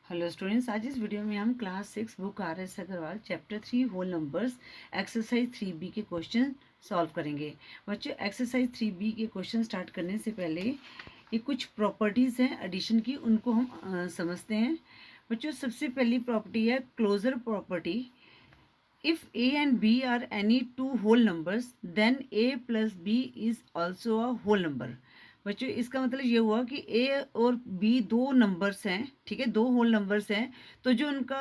Hello students, आज इस video में हम class 6 book RS Agarwal chapter 3 whole numbers exercise 3B के क्वेश्चन सॉल्व करेंगे। बच्चों, एक्सरसाइज 3B के क्वेश्चन स्टार्ट करने से पहले ये कुछ प्रॉपर्टीज़ हैं एडिशन की, उनको हम समझते हैं। बच्चों, सबसे पहली प्रॉपर्टी है closure property. If A and B are any two whole numbers, then A plus B is also a whole number। बच्चों, इसका मतलब ये हुआ कि A और B दो नंबर्स हैं, ठीक है, दो होल नंबर्स हैं, तो जो उनका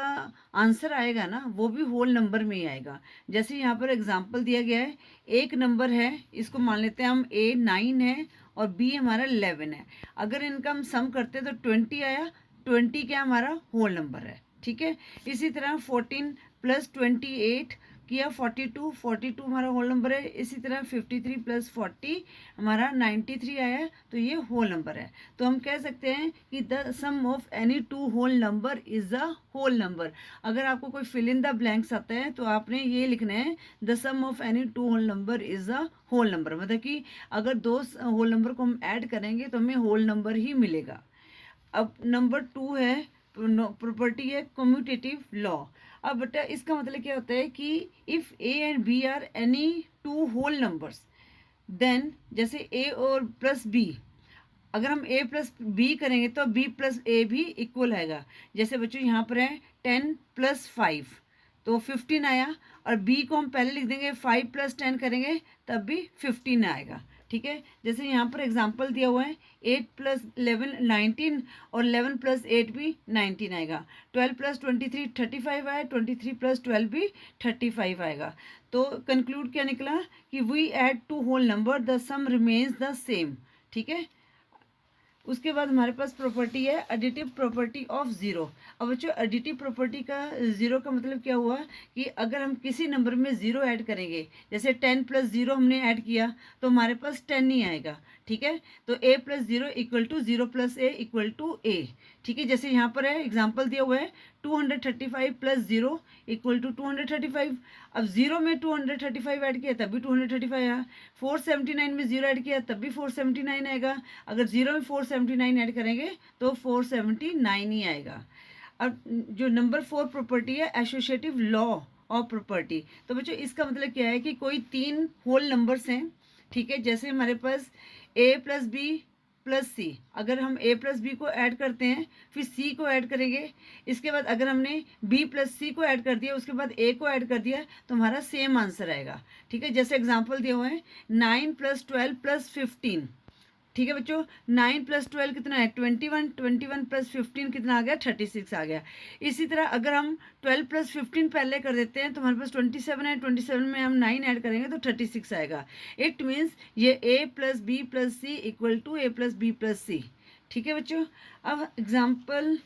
आंसर आएगा ना वो भी होल नंबर में ही आएगा। जैसे यहाँ पर एग्जांपल दिया गया है, एक नंबर है, इसको मान लेते हैं हम A 9 है और B हमारा 11 है। अगर इनका हम सम करते हैं तो 20 आया, 20 क्या हमारा होल नंबर है, ठीक है। इसी तरह 14 प्लस 28 किया 42, 42 हमारा होल नंबर है। इसी तरह 53 प्लस 40 हमारा 93 आया, तो ये होल नंबर है। तो हम कह सकते हैं कि the sum of any two whole number is a whole number. अगर आपको कोई फिल इन द ब्लैंक्स आता है तो आपने ये लिखना है the sum of any two whole number is a whole number, मतलब कि अगर दो होल नंबर को हम ऐड करेंगे तो हमें होल नंबर ही मिलेगा। अब नंबर 2 है, प्रॉपर्टी है कम्यूटेटिव लॉ। अब बेटा इसका मतलब क्या होता है कि if A and B are any two whole numbers, then जैसे ए और प्लस बी, अगर हम a प्लस बी करेंगे तो b प्लस ए भी इक्वल आएगा। जैसे बच्चों यहाँ पर है 10 प्लस 5 तो 15 आया, और b को हम पहले लिख देंगे 5 प्लस 10 करेंगे तब भी 15 आएगा, ठीक है। जैसे यहाँ पर एग्जांपल दिया हुआ है 8 प्लस 11 19 और 11 प्लस 8 भी 19 आएगा। 12 प्लस 23 35 आया, 23 प्लस 12 भी 35 आएगा। तो कंक्लूड क्या निकला कि we add two whole number the sum remains the same, ठीक है। उसके बाद हमारे पास प्रॉपर्टी है एडिटिव प्रॉपर्टी ऑफ ज़ीरो। अब बच्चों, एडिटिव प्रॉपर्टी का ज़ीरो का मतलब क्या हुआ कि अगर हम किसी नंबर में ज़ीरो ऐड करेंगे, जैसे 10 प्लस ज़ीरो हमने ऐड किया तो हमारे पास 10 ही आएगा, ठीक है। तो a plus zero equal to zero plus A equal to A, ठीक है। जैसे यहाँ पर है एग्जाम्पल दिया हुआ है 235 प्लस ज़ीरो इक्वल टू 235। अब ज़ीरो में 235 ऐड किया तब भी 235 आया, 479 में ज़ीरो ऐड किया तब भी 479 आएगा। अगर ज़ीरो में 479 ऐड करेंगे तो 479 ही आएगा। अब जो नंबर 4 प्रॉपर्टी है एसोसिएटिव लॉ ऑफ प्रॉपर्टी। तो बच्चों इसका मतलब क्या है कि कोई तीन होल नंबर्स हैं, ठीक है। जैसे हमारे पास a प्लस बी प्लस सी, अगर हम a प्लस बी को ऐड करते हैं फिर c को ऐड करेंगे, इसके बाद अगर हमने b प्लस सी को ऐड कर दिया उसके बाद a को ऐड कर दिया तो हमारा सेम आंसर आएगा, ठीक है। जैसे एग्जांपल दिए हुए हैं 9 प्लस 12 प्लस 15, ठीक है बच्चों। 9 प्लस 12 कितना है 21, 21 प्लस 15 कितना आ गया 36 आ गया। इसी तरह अगर हम 12 प्लस 15 पहले कर देते हैं तो हमारे पास 27 है, 27 में हम 9 ऐड करेंगे तो 36 आएगा। इट मीन्स ये a plus B plus C equal to A plus B plus C, ठीक है बच्चों। अब एग्जाम्पल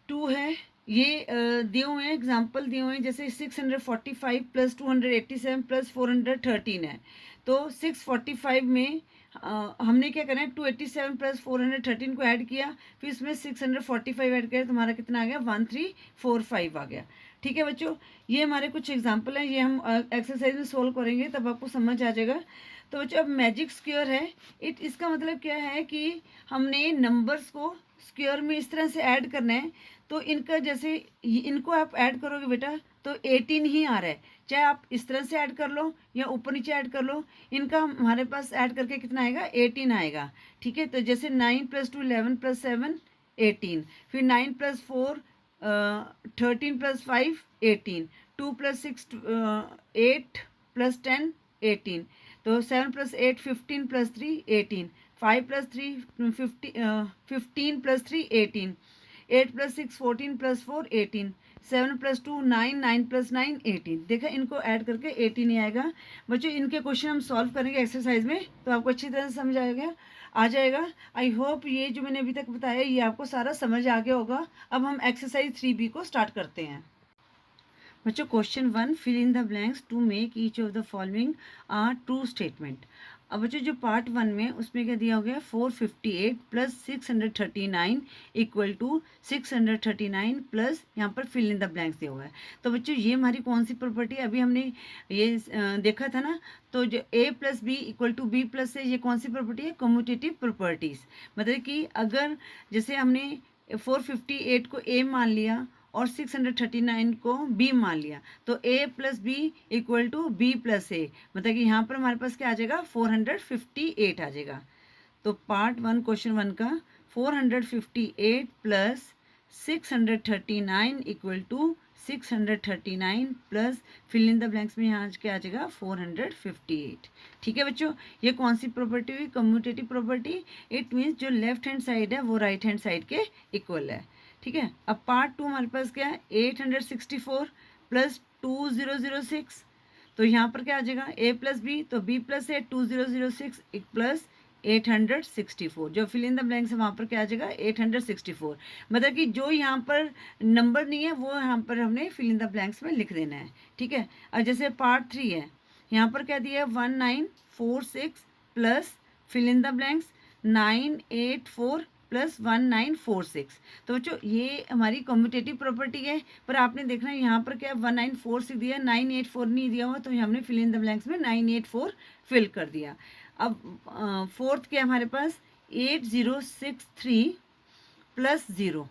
2 है, ये दिए हुए हैं, एग्जाम्पल दिए हुए हैं। जैसे 645 प्लस 287 प्लस 413 है, तो 645 में हमने क्या करना है 287 प्लस 413 को ऐड किया, फिर इसमें 645 ऐड किया तो हमारा कितना आ गया 1345 आ गया, ठीक है बच्चों। ये हमारे कुछ एग्जाम्पल हैं, ये हम एक्सरसाइज में सोल्व करेंगे तब आपको समझ आ जाएगा। तो बच्चों अब मैजिक स्क्वायर है, इसका मतलब क्या है कि हमने नंबर्स को स्क्वायर में इस तरह से ऐड करना है, तो इनका जैसे इनको आप ऐड करोगे बेटा तो 18 ही आ रहा है, चाहे आप इस तरह से ऐड कर लो या ऊपर नीचे ऐड कर लो, इनका हमारे पास ऐड करके कितना आएगा 18 आएगा, ठीक है। तो जैसे 9 प्लस 2 11 प्लस 7 18, फिर 9 प्लस 4 13 प्लस 5 18, 2 प्लस 6 8 प्लस 10 18, तो 7 plus 8 15 plus 3 18, 5 plus 3 15 plus 3 18, 8 plus 6 14 plus 4 18, 7 plus 2 9, 9 plus 9 18। देखा, इनको ऐड करके 18 ही आएगा। बच्चों इनके क्वेश्चन हम सॉल्व करेंगे एक्सरसाइज में तो आपको अच्छी तरह से समझ आ जाएगा। आई होप ये जो मैंने अभी तक बताया ये आपको सारा समझ आ गया होगा। अब हम एक्सरसाइज 3B को स्टार्ट करते हैं। बच्चों question 1, fill in the blanks to make each of the following are true statement. अब बच्चों जो पार्ट 1 में उसमें क्या दिया हो गया 458 प्लस 639 इक्वल टू 639 प्लस यहाँ पर फिल इन द ब्लैंक्स दिया हुआ है। तो बच्चों ये हमारी कौन सी प्रॉपर्टी है, अभी हमने ये देखा था ना, तो जो a plus B equal to B plus से, ये कौन सी प्रॉपर्टी है कम्यूटेटिव प्रॉपर्टीज। मतलब कि अगर जैसे हमने 458 को ए मान लिया और 639 को बी मान लिया, तो A plus B equal to B plus A, मतलब कि यहाँ पर हमारे पास क्या आ जाएगा 458 आ जाएगा। तो पार्ट 1 क्वेश्चन 1 का 458 plus 639 equal to 639 plus fill in the blanks में यहाँ क्या आ जाएगा 458। ठीक है बच्चों, ये कौन सी प्रॉपर्टी हुई, कम्यूटेटिव प्रॉपर्टी। इट मीन्स जो लेफ्ट हैंड साइड है वो राइट हैंड साइड के इक्वल है। ठीक है, अब पार्ट 2 हमारे पास क्या है 864 प्लस 2006, तो यहाँ पर क्या आ जाएगा ए प्लस बी, तो बी प्लस ए 2006 प्लस 864, जो फिल इन द ब्लैंक्स है वहाँ पर क्या आ जाएगा 864, मतलब कि जो यहाँ पर नंबर नहीं है वो यहाँ पर हमने फिल इन द ब्लैंक्स में लिख देना है। ठीक है, और जैसे पार्ट 3 है, यहाँ पर क्या दिया है 1946 plus fill in the blanks 984 plus 1946, तो बच्चों ये हमारी कम्यूटेटिव प्रॉपर्टी है। पर आपने देखना है यहाँ पर क्या 1946 दिया, 984 नहीं दिया हुआ, तो हमने फिल इन द ब्लैंक्स में 984 फिल कर दिया। अब फोर्थ क्या हमारे पास 8063 प्लस 0।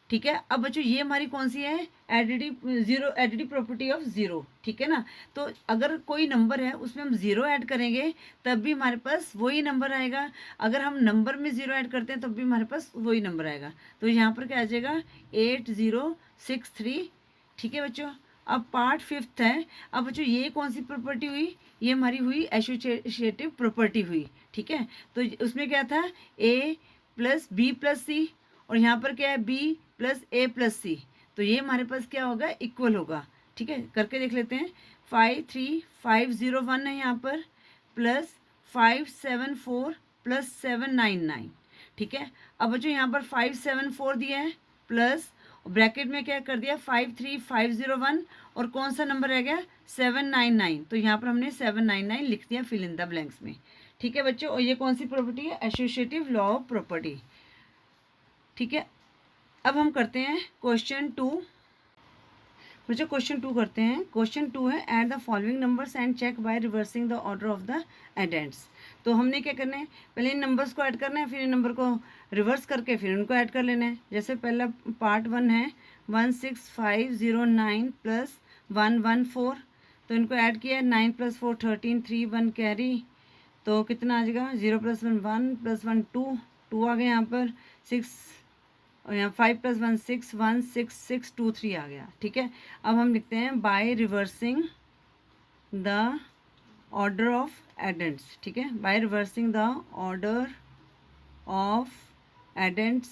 ठीक है, अब बच्चों ये हमारी कौन सी है एडिटिव प्रॉपर्टी ऑफ जीरो। ठीक है ना, तो अगर कोई नंबर है उसमें हम जीरो ऐड करेंगे तब भी हमारे पास वही नंबर आएगा, अगर हम नंबर में जीरो ऐड करते हैं तब भी हमारे पास वही नंबर आएगा। तो यहाँ पर क्या आ जाएगा 8063। ठीक है बच्चों, अब पार्ट 5 है। अब बच्चों ये कौन सी प्रॉपर्टी हुई, ये हमारी हुई एसोसिएटिव प्रॉपर्टी हुई। ठीक है, तो उसमें क्या था ए प्लस बी प्लस सी, और यहाँ पर क्या है बी प्लस ए प्लस सी, तो ये हमारे पास क्या होगा इक्वल होगा। ठीक है, करके देख लेते हैं 53501 है यहाँ पर प्लस 574 प्लस 799। ठीक है, अब बच्चों यहाँ पर 574 दिया है प्लस ब्रैकेट में क्या कर दिया 53501, और कौन सा नंबर रह गया 799, तो यहाँ पर हमने 799 लिख दिया फिल इन द ब्लैंक्स में। ठीक है बच्चों, और ये कौन सी प्रॉपर्टी है एसोसिएटिव लॉ ऑफ प्रॉपर्टी। ठीक है, अब हम करते हैं क्वेश्चन 2। बच्चों क्वेश्चन 2 करते हैं। क्वेश्चन 2 है add the following numbers and check by reversing the order of the addends. तो हमने क्या करना है, पहले इन नंबर्स को ऐड करना है, फिर इन नंबर को रिवर्स करके फिर उनको ऐड कर लेना है। जैसे पहला पार्ट 1 है 16509 प्लस 114, तो इनको ऐड किया 9 प्लस 4 13 3 1 कैरी, तो कितना आ जाएगा 0 प्लस 1 1 प्लस 1 2 आ गया यहाँ पर 6, और यहाँ 5 प्लस 1 6 1 6 6 2 3 आ गया। ठीक है, अब हम लिखते हैं bye reversing the order of addends. ठीक है, bye reversing the order of addends.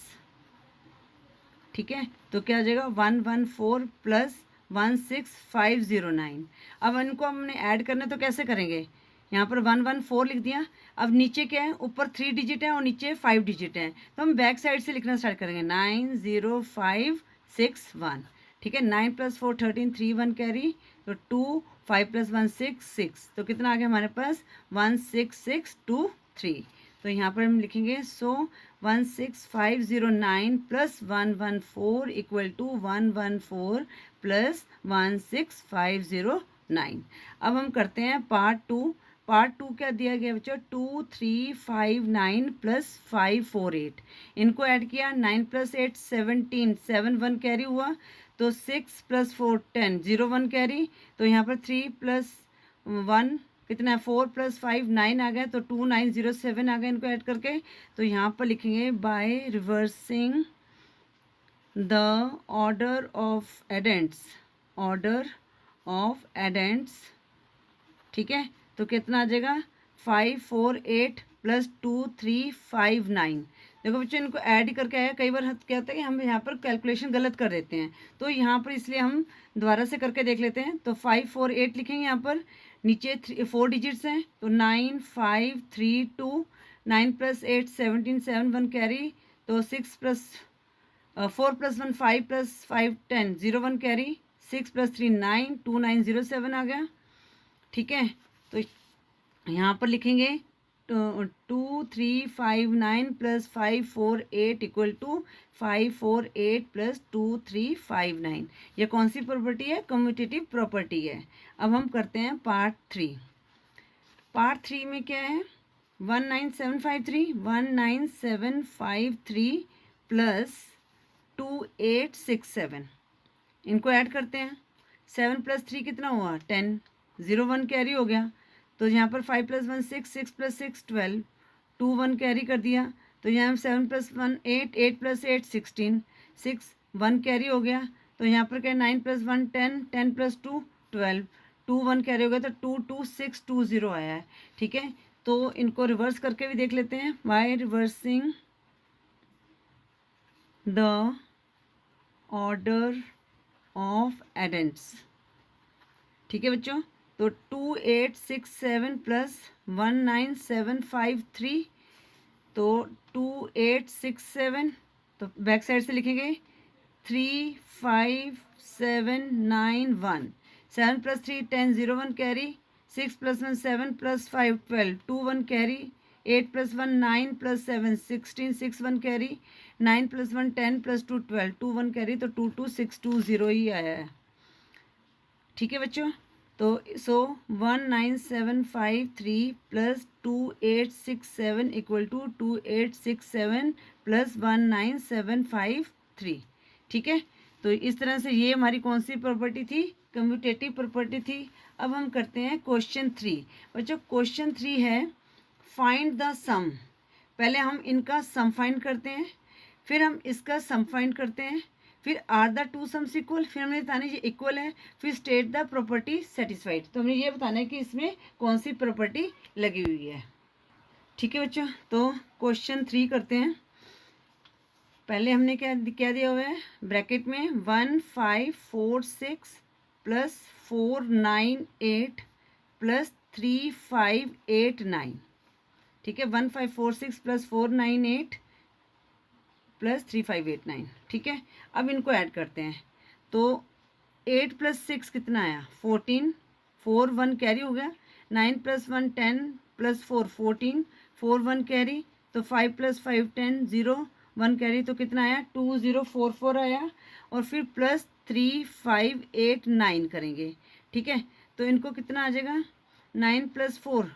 ठीक है, तो क्या आ जाएगा 114 प्लस 16509। अब इनको हमने ऐड करना है तो कैसे करेंगे, यहाँ पर 114 लिख दिया। अब नीचे क्या है, ऊपर 3 डिजिट है और नीचे 5 डिजिट है, तो हम बैक साइड से लिखना स्टार्ट करेंगे 90561। ठीक है, 9 प्लस 4 13 3 1 कैरी, तो 2 5 प्लस 1 6 6, तो कितना आ गया हमारे पास 16623। तो यहाँ पर हम लिखेंगे सो 16509 प्लस 114 इक्वल टू 114 प्लस 16509। अब हम करते हैं पार्ट 2। पार्ट 2 क्या दिया गया बच्चों 2359 प्लस 548, इनको ऐड किया 9 प्लस 8 17 7 1 कैरी हुआ, तो 6 प्लस 4 10 0 1 कैरी, तो यहाँ पर 3 प्लस 1 कितना है 4 प्लस 5 9 आ गया, तो 2907 आ गया इनको ऐड करके। तो यहाँ पर लिखेंगे bye reversing the order of addends, order of addends. ठीक है, तो कितना आ जाएगा 548 प्लस 2359। देखो बच्चों इनको ऐड करके आया, कई बार क्या होता है कि हम यहाँ पर कैलकुलेशन गलत कर देते हैं, तो यहाँ पर इसलिए हम दोबारा से करके देख लेते हैं। तो 548 लिखेंगे, यहाँ पर नीचे 4 डिजिट्स हैं, तो 9532, 9 प्लस 8 17 7 1 कैरी, तो 6 plus 4 plus 1 5 plus 5 10 0 1 carry, 6 plus 3 9 2907 आ गया। ठीक है, तो यहाँ पर लिखेंगे 2359 प्लस 548 इक्वल टू 548 प्लस 2359। यह कौन सी प्रॉपर्टी है कम्यूटेटिव प्रॉपर्टी है। अब हम करते हैं पार्ट 3। पार्ट 3 में क्या है 19753 प्लस 2867, इनको ऐड करते हैं। 7 + 3 कितना हुआ 10, 0 1 कैरी हो गया, तो यहाँ पर 5 + 1 6, 6 + 6 12, 2 1 कैरी कर दिया, तो यहाँ 7 + 1 8, 8 + 8 16, 6 1 कैरी हो गया, तो यहाँ पर क्या 9 + 1 10, 10 + 2 12, 2 1 कैरी हो गया, तो 2 2 6 2 0 आया है। ठीक है, तो इनको रिवर्स करके भी देख लेते हैं। Bye reversing the order of addends. ठीक है बच्चों, तो 2867 + 19753, तो 2867, तो बैक साइड से लिखेंगे 35791, 7 + 3 10, 0 1 कैरी, 6 + 1 7 + 5 12, 2 1 कैरी, 8 + 1 9 + 7 16, 6 1 कैरी, 9 + 1 10 + 2 12, 2 1 कैरी, तो 22620 ही आया है। ठीक है बच्चों, तो 19753 + 2867 = 2867 + 19753। ठीक है, तो इस तरह से ये हमारी कौन सी प्रॉपर्टी थी, कम्यूटेटिव प्रॉपर्टी थी। अब हम करते हैं क्वेश्चन 3। बच्चों क्वेश्चन 3 है फाइंड द सम। पहले हम इनका सम फाइंड करते हैं, फिर हम इसका सम फाइंड करते हैं, फिर are the two sums equal, फिर हमने बताना ये इक्वल है, फिर स्टेट द प्रॉपर्टी सेटिस्फाइड। तो हमने ये बताना है कि इसमें कौन सी प्रॉपर्टी लगी हुई है। ठीक है बच्चों, तो क्वेश्चन 3 करते हैं। पहले हमने क्या क्या दिया हुआ है ब्रैकेट में 1546 + 498 + 3589। ठीक है, 1546 + 498 + 3589। ठीक है, अब इनको ऐड करते हैं, तो 8 + 6 कितना आया 14, 4 1 कैरी हो गया, 9 + 1 10 + 4 14, 4 1 कैरी, तो 5 + 5 10, 0 1 कैरी, तो कितना आया 2044 आया, और फिर +3589 करेंगे। ठीक है, तो इनको कितना आ जाएगा 9 + 4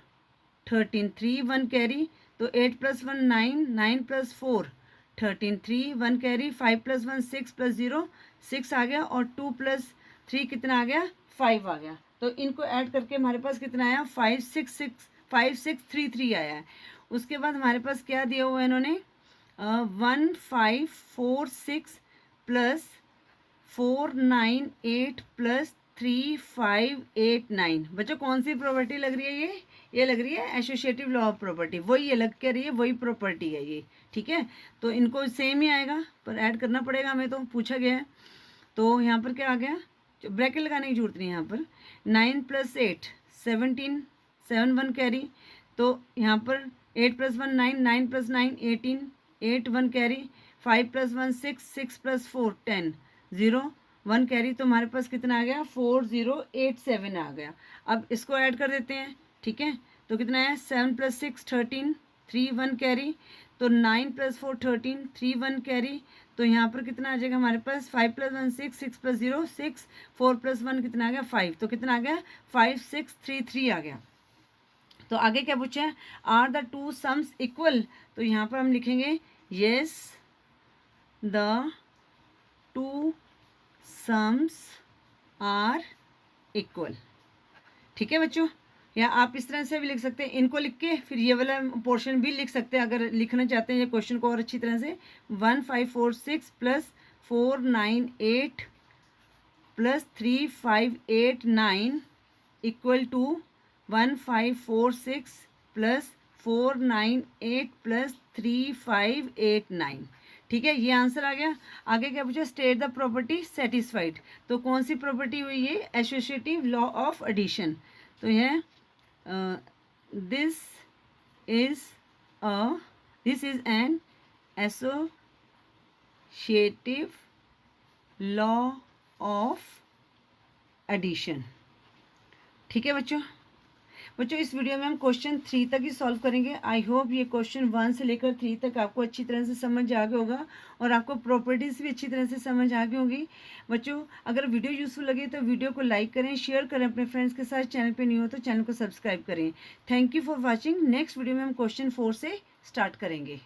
13, 3 1 कैरी, तो 8 + 1 9, 9 + 4 13, 3 1 कैरी, 5 + 1 6 + 0 6 आ गया, और 2 + 3 कितना आ गया 5 आ गया। तो इनको ऐड करके हमारे पास कितना आया 5633 आया है। उसके बाद हमारे पास क्या दिया हुआ है इन्होंने 1546 + 498 + 3589। बच्चों कौन सी प्रॉपर्टी लग रही है ये लग रही है एसोसिएटिव लॉ ऑफ प्रॉपर्टी, वही ये लग के रही है, वही प्रॉपर्टी है ये। ठीक है, तो इनको सेम ही आएगा, पर ऐड करना पड़ेगा हमें, तो पूछा गया है। तो यहाँ पर क्या आ गया, ब्रैकेट लगाने की जरूरत नहीं है यहाँ पर। 9 + 8 17, 7 1 कैरी, तो यहाँ पर 8 + 1 9, 9 + 9 18, 8 1 कैरी, 5 + 1 6, 6 + 4 10, 0 1 कैरी, तो हमारे पास कितना आ गया 4087 आ गया। अब इसको ऐड कर देते हैं। ठीक है, तो कितना है 7 + 6 13, 3 1 कैरी, तो 9 + 4 13, 3 1 कैरी, तो यहाँ पर कितना आ जाएगा हमारे पास 5 + 1 6, 6 + 0 6, 4 + 1 कितना आ गया 5, तो कितना आ गया 5633 आ गया। तो आगे क्या पूछा है are the two sums equal, तो यहाँ पर हम लिखेंगे yes the two sums are equal. ठीक है बच्चों, या आप इस तरह से भी लिख सकते हैं, इनको लिख के फिर ये वाला पोर्शन भी लिख सकते हैं अगर लिखना चाहते हैं ये क्वेश्चन को और अच्छी तरह से। 1546 + 498 + 3589 = 1546 + 498 + 3589। ठीक है, ये आंसर आ गया। आगे क्या पूछा स्टेट द प्रॉपर्टी सेटिस्फाइड, तो कौन सी प्रॉपर्टी हुई है एसोसिएटिव लॉ ऑफ एडिशन। तो यह this is an associative law of addition. ठीक है बच्चों, इस वीडियो में हम क्वेश्चन 3 तक ही सॉल्व करेंगे। आई होप ये क्वेश्चन 1 से लेकर 3 तक आपको अच्छी तरह से समझ आ गया होगा, और आपको प्रॉपर्टीज़ भी अच्छी तरह से समझ आ गई होगी। बच्चों अगर वीडियो यूजफुल लगे तो वीडियो को लाइक करें, शेयर करें अपने फ्रेंड्स के साथ। चैनल पे नहीं हो तो चैनल को सब्सक्राइब करें। Thank you for watching. Next video में हम क्वेश्चन 4 से स्टार्ट करेंगे।